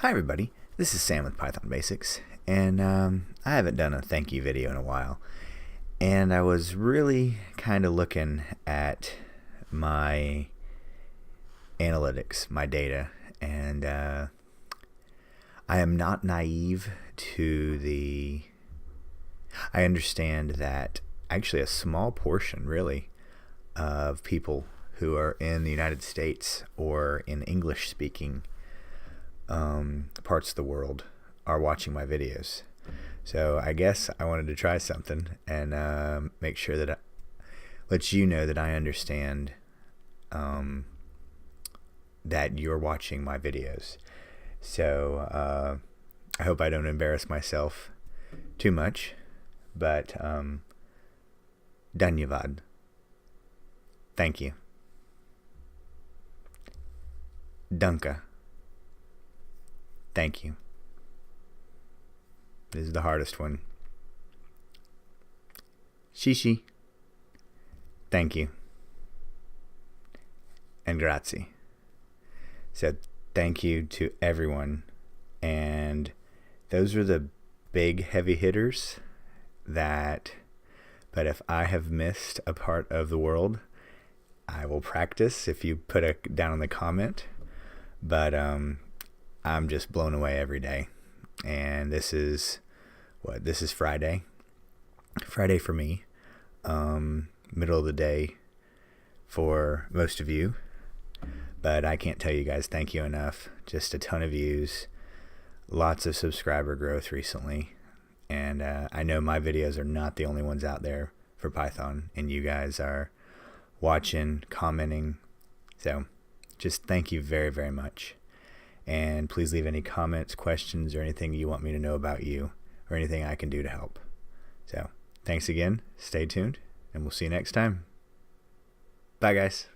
Hi everybody, this is Sam with Python Basics, and I haven't done a thank you video in a while, and I was really kind of looking at my analytics, my data, and I am not naive to I understand that actually a small portion really of people who are in the United States or in English speaking parts of the world are watching my videos. So I guess I wanted to try something and make sure that I let you know that I understand that you're watching my videos. So I hope I don't embarrass myself too much, but Dhanyavad. Thank you. Danka. Thank you. This is the hardest one. Shishi. Thank you. And grazie. So thank you to everyone. And those are the big heavy hitters but if I have missed a part of the world, I will practice if you put it down in the comment. But I'm just blown away every day. And this is Friday. Friday for me. Middle of the day for most of you. But I can't tell you guys thank you enough. Just a ton of views. Lots of subscriber growth recently. And I know my videos are not the only ones out there for Python. And you guys are watching, commenting. So just thank you very, very much. And please leave any comments, questions, or anything you want me to know about you, or anything I can do to help. So thanks again. Stay tuned, and we'll see you next time. Bye, guys.